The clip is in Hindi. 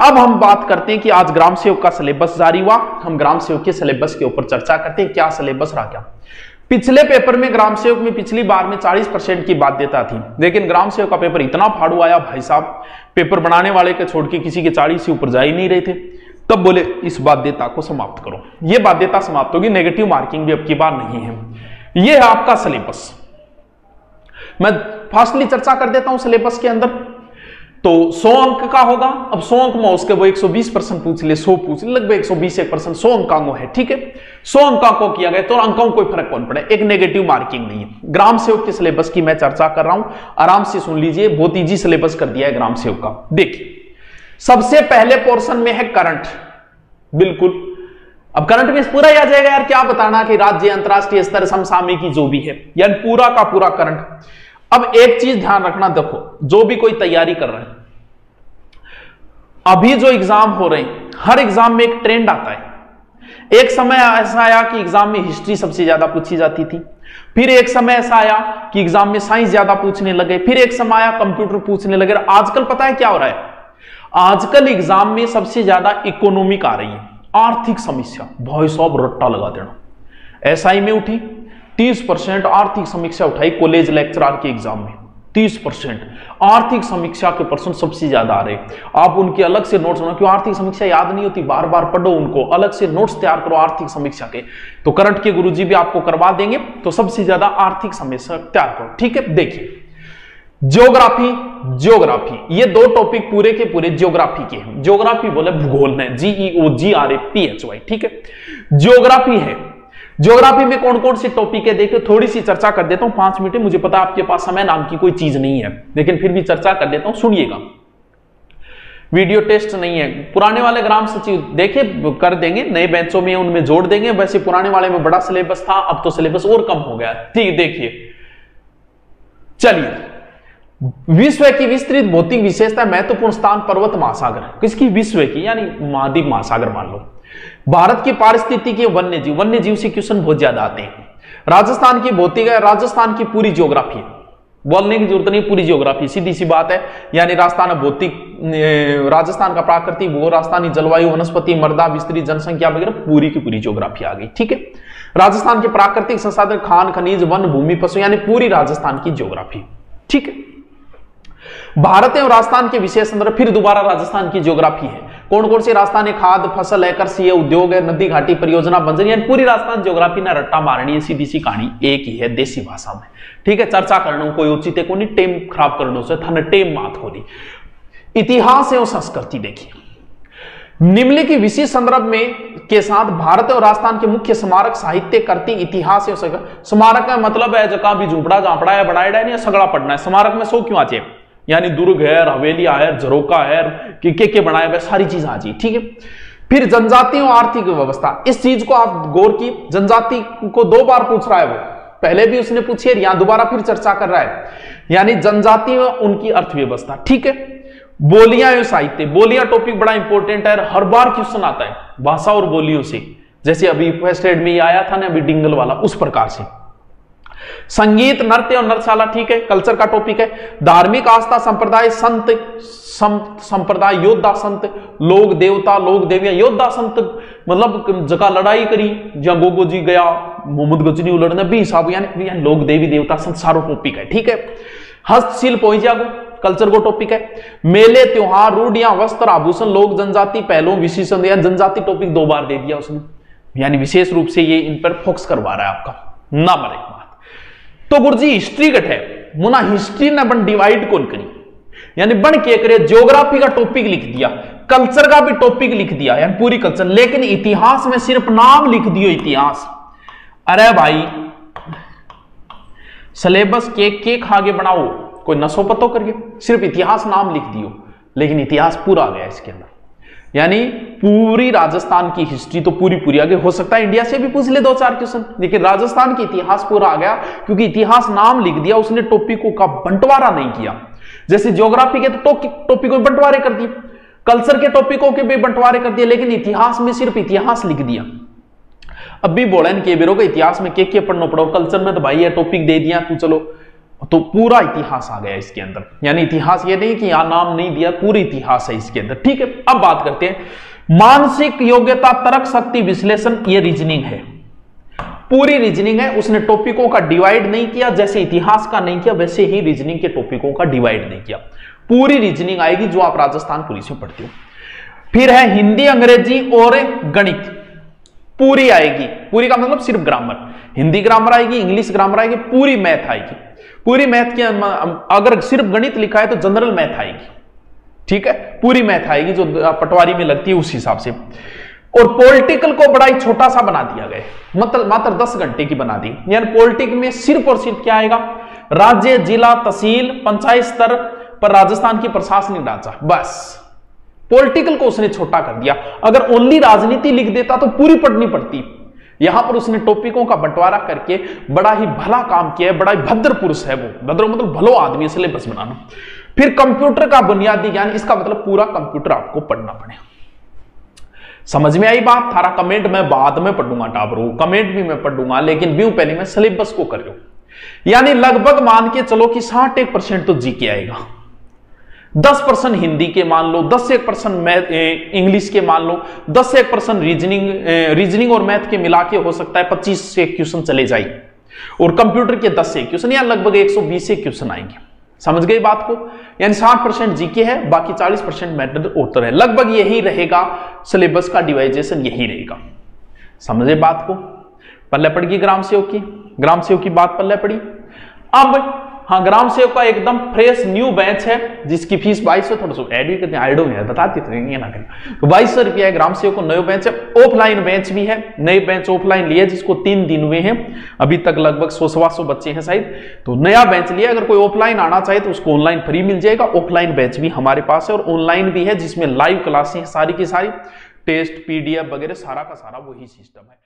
अब हम बात करते हैं कि आज ग्राम सेवक का सिलेबस जारी हुआ, हम ग्राम सेवक के सिलेबस के ऊपर चर्चा करते हैं। क्या सिलेबस रहा, क्या पिछले पेपर में ग्राम सेवक में पिछली बार में 40% की बाध्यता थी, लेकिन ग्राम सेवक का पेपर इतना फाड़ू आया भाई साहब, पेपर बनाने वाले के छोड़ के किसी के 40 से ऊपर जा ही नहीं रहे थे। तब बोले इस बाध्यता को समाप्त करो, ये बाध्यता समाप्त होगी, नेगेटिव मार्किंग भी अब की बार नहीं है। ये है आपका सिलेबस। मैं फास्टली चर्चा कर देता हूं सिलेबस के अंदर। तो 100 अंक का होगा। अब 100 अंक में उसके वो 120% पूछ ले, 100 पूछ ले, लगभग 120% 100 अंकों है, ठीक है। 100 अंकों को किया गया तो अंकों कोई फर्क कौन पड़े, एक नेगेटिव मार्किंग नहीं है। ग्राम सेवक के सिलेबस की मैं चर्चा कर रहा हूं, आराम से सुन लीजिए, बहुत इजी सिलेबस कर दिया है ग्राम सेवक का। देखिए सबसे पहले पोर्शन में है करंट, बिल्कुल। अब करंट में पूरा ही आ जाएगा यार, क्या बताना कि राज्य अंतरराष्ट्रीय स्तर समसामयिकी जो भी है, यानी पूरा का पूरा करंट। अब एक चीज ध्यान रखना, देखो जो भी कोई तैयारी कर रहे हैं, अभी जो एग्जाम हो रहे हैं, हर एग्जाम में एक ट्रेंड आता है। एक समय ऐसा आया कि एग्जाम में हिस्ट्री सबसे ज्यादा पूछी जाती थी, फिर एक समय ऐसा आया कि एग्जाम में साइंस ज्यादा पूछने लगे, फिर एक समय आया कंप्यूटर पूछने लगे। आजकल पता है क्या हो रहा है, आजकल एग्जाम में सबसे ज्यादा इकोनॉमिक आ रही है, आर्थिक समस्या। भाई साहब रट्टा लगा देना, एसआई में उठी 30% आर्थिक समीक्षा उठाई, कॉलेज लेक्चरर के एग्जाम में 30% आर्थिक समीक्षा के पर्सन सबसे ज्यादा आ रहे। आप उनके अलग से नोट्स बनाओ, क्यों आर्थिक समीक्षा याद नहीं होती, बार बार पढ़ो उनको, अलग से नोट्स तैयार करो आर्थिक समीक्षा के। तो करंट के गुरुजी भी आपको करवा देंगे, तो सबसे ज्यादा आर्थिक समीक्षा तैयार करो, ठीक है। देखिए ज्योग्राफी, ये दो टॉपिक पूरे के पूरे ज्योग्राफी के हैं। ज्योग्राफी बोले भूगोल में, GEOGRAPHY, ठीक है, ज्योग्राफी है। ज्योग्राफी में कौन कौन से टॉपिक है देखिए, थोड़ी सी चर्चा कर देता हूं 5 मिनट में। मुझे पता आपके पास समय नाम की कोई चीज नहीं है, लेकिन फिर भी चर्चा कर देता हूं, सुनिएगा। वीडियो टेस्ट नहीं है, पुराने वाले ग्राम सचिव देखिए कर देंगे, नए बेंचों में उनमें जोड़ देंगे। वैसे पुराने वाले में बड़ा सिलेबस था, अब तो सिलेबस और कम हो गया, ठीक। देखिए चलिए, विश्व की विस्तृत भौतिक विशेषता, महत्वपूर्ण स्थान पर्वत महासागर। किसकी, विश्व की, यानी महाद्वीप महासागर मान लो। भारत की पारिस्थितिकी, वन्य जीव से क्वेश्चन बहुत ज्यादा आते हैं। राजस्थान की भौतिक है, राजस्थान की पूरी ज्योग्राफी है, बोलने की जरूरत नहीं, पूरी ज्योग्राफी, सीधी सी बात है। यानी राजस्थान भौतिक, राजस्थान का प्राकृतिक भूगोल, राजस्थानी जलवायु, वनस्पति, मृदा, विस्तृत जनसंख्या वगैरह पूरी की पूरी ज्योग्राफी आ गई, ठीक है। राजस्थान के प्राकृतिक संसाधन, खान खनिज, वन भूमि, पशु, यानी पूरी राजस्थान की ज्योग्राफी, ठीक है। भारत एवं राजस्थान के विशेष संदर्भ, फिर दोबारा राजस्थान की ज्योग्राफी है। कौन कौन सी, राजस्थान है, खाद्य फसल है, कृषि है, उद्योग है, नदी घाटी परियोजना, बंजर, यानी पूरी राजस्थान ज्योग्राफी ना रट्टा मारनी है, सीधी सी कहानी एक ही है देसी भाषा में, ठीक है। चर्चा करना कोई उचित है, कोई टेम खराब करने से थाने टेम मात हो रही। इतिहास एवं संस्कृति, देखिए निम्नलिखित विशेष संदर्भ में के साथ भारत और राजस्थान के मुख्य स्मारक, साहित्य, कृति, इतिहास एवं स्मारक का मतलब है जगह भी झूपड़ा झापड़ा है, बनाया नहीं सगड़ा पड़ना है। स्मारक में 100 क्यों आ जाए, यानी दुर्ग है, हवेली है, झरोका है, के बनाए हुए सारी चीज आ जाए, ठीक है। फिर जनजाति और आर्थिक व्यवस्था, इस चीज को आप गौर की, जनजाति को 2 बार पूछ रहा है वो, पहले भी उसने पूछी है, यहां दोबारा फिर चर्चा कर रहा है, यानी जनजाति और उनकी अर्थव्यवस्था, ठीक है। बोलियां एवं साहित्य, बोलियां टॉपिक बड़ा इंपॉर्टेंट है, हर बार क्वेश्चन आता है भाषा और बोलियों से, जैसे अभी फर्स्ट एड में आया था ना अभी डिंगल वाला, उस प्रकार से। संगीत, नृत्य और नृत्यशाला, ठीक है, कल्चर का टॉपिक है। धार्मिक आस्था, संप्रदाय, संत संप्रदाय, योद्धा संत, लोक देवता, लोक देवियां, योद्धा संत मतलब जगह लड़ाई करी, जहां गोगो जी गया, मोहम्मद गजनी लड़ने भी हिसाब, यानी लोक देवी देवता संत, सारो टॉपिक है, ठीक है। हस्तशिल्प हो जाएगा, कल्चर को टॉपिक है। मेले, त्योहार, रूढ़ियां, वस्त्र, आभूषण, लोक जनजाति, पहलू, विशेषण, जनजाति टॉपिक 2 बार दे दिया उसने, यानी विशेष रूप से ये इन पर फोकस करवा रहा है आपका नंबर 1 बात। तो गुरुजी हिस्ट्री कट है, मुना हिस्ट्री ने बन डिवाइड कौन करी, यानी बन के करे, ज्योग्राफी का टॉपिक लिख दिया, कल्चर का भी टॉपिक लिख दिया, यानी पूरी कल्चर, लेकिन इतिहास में सिर्फ नाम लिख दियो इतिहास। अरे भाई सिलेबस के आगे बनाओ, कोई नसो पतो करके, सिर्फ इतिहास नाम लिख दियो, लेकिन इतिहास पूरा आ गया इसके अंदर, यानी पूरी राजस्थान की हिस्ट्री तो पूरी आगे। हो सकता है इंडिया से भी पूछ ले 2-4 क्वेश्चन, लेकिन राजस्थान की इतिहास पूरा आ गया, क्योंकि इतिहास नाम लिख दिया उसने, टॉपिकों का बंटवारा नहीं किया। जैसे ज्योग्राफी के तो टॉपिकों के बंटवारे कर दिए, कल्चर के टॉपिकों के भी बंटवारे कर दिए, लेकिन इतिहास में सिर्फ इतिहास लिख दिया। अब भी बोला के बेरो का इतिहास में के पढ़ना पड़ो, कल्चर में तो भाई ये टॉपिक दे दिया तू चलो, तो पूरा इतिहास आ गया इसके अंदर, यानी इतिहास ये नहीं कि यहां नाम नहीं दिया, पूरी इतिहास है इसके अंदर। ठीक है, अब बात करते हैं मानसिक योग्यता, तर्क शक्ति, विश्लेषण, ये रीजनिंग है, पूरी रीजनिंग है। उसने टॉपिकों का डिवाइड नहीं किया, जैसे इतिहास का नहीं किया वैसे ही रीजनिंग के टॉपिकों का डिवाइड नहीं किया। पूरी रीजनिंग आएगी जो आप राजस्थान पुलिस में पढ़ते हो। फिर है हिंदी, अंग्रेजी और गणित, पूरी आएगी। पूरी का मतलब सिर्फ ग्रामर, हिंदी ग्रामर आएगी, इंग्लिश ग्रामर आएगी, पूरी मैथ आएगी। पूरी मैथ के अगर सिर्फ गणित लिखा है तो जनरल मैथ आएगी। ठीक है, पूरी मैथ आएगी जो पटवारी में लगती है उस हिसाब से। और पॉलिटिकल को बड़ा ही छोटा सा बना दिया गया, मतलब मात्र 10 घंटे की बना दी। यानी पॉलिटिकल में सिर्फ और सिर्फ क्या आएगा, राज्य, जिला, तहसील, पंचायत स्तर पर राजस्थान की प्रशासनिक ढांचा, बस। पॉलिटिकल को उसने छोटा कर दिया। अगर ओनली राजनीति लिख देता तो पूरी पढ़नी पड़ती। यहां पर उसने टॉपिकों का बंटवारा करके बड़ा ही भला काम किया है, बड़ा ही भद्र पुरुष है वो, भद्र मतलब भलो आदमी, इसलिए बस बनाना। फिर कंप्यूटर का बुनियादी ज्ञान, इसका मतलब पूरा कंप्यूटर आपको पढ़ना पड़े। समझ में आई बात? थारा कमेंट मैं बाद में पढ़ूंगा टाबरू, कमेंट भी मैं पढ़ूंगा, लेकिन व्यू पहले मैं सिलेबस को कर रहा हूं। यानी लगभग मान के चलो कि 61% तो जीके आएगा, 10% हिंदी के मान लो, 10 से 1% इंग्लिश के मान लो, 10 से 1% रीजनिंग और मैथ के मिला के हो सकता है 25 से क्वेश्चन चले जाए, और कंप्यूटर के 10 से क्वेश्चन, या लगभग 120 से क्वेश्चन आएंगे। समझ गए बात को? यानी 60% जीके है, बाकी 40% मैटर उत्तर है। लगभग यही रहेगा सिलेबस का डिवाइजेशन, यही रहेगा। समझे बात को? पल्ले पड़ गई ग्राम सेवक की, ग्राम सेवक की बात पल्ले पड़ी। अब हाँ, ग्राम सेवक का एकदम फ्रेश न्यू बैच है जिसकी फीस 2200, थोड़ा सा ऐड भी करते हैं, आइडो में बताती तो ना करें, तो 2200 रुपया है। ग्राम सेवक को नया बैच है, ऑफलाइन बैच भी है, नए बैच ऑफलाइन लिए जिसको 3 दिन हुए हैं, अभी तक लगभग 100-125 बच्चे हैं शायद, तो नया बैच लिया। अगर कोई ऑफलाइन आना चाहे तो उसको ऑनलाइन फ्री मिल जाएगा। ऑफलाइन बैच भी हमारे पास है और ऑनलाइन भी है, जिसमें लाइव क्लासें सारी की सारी, टेस्ट, PDF वगैरह सारा का सारा वही सिस्टम है।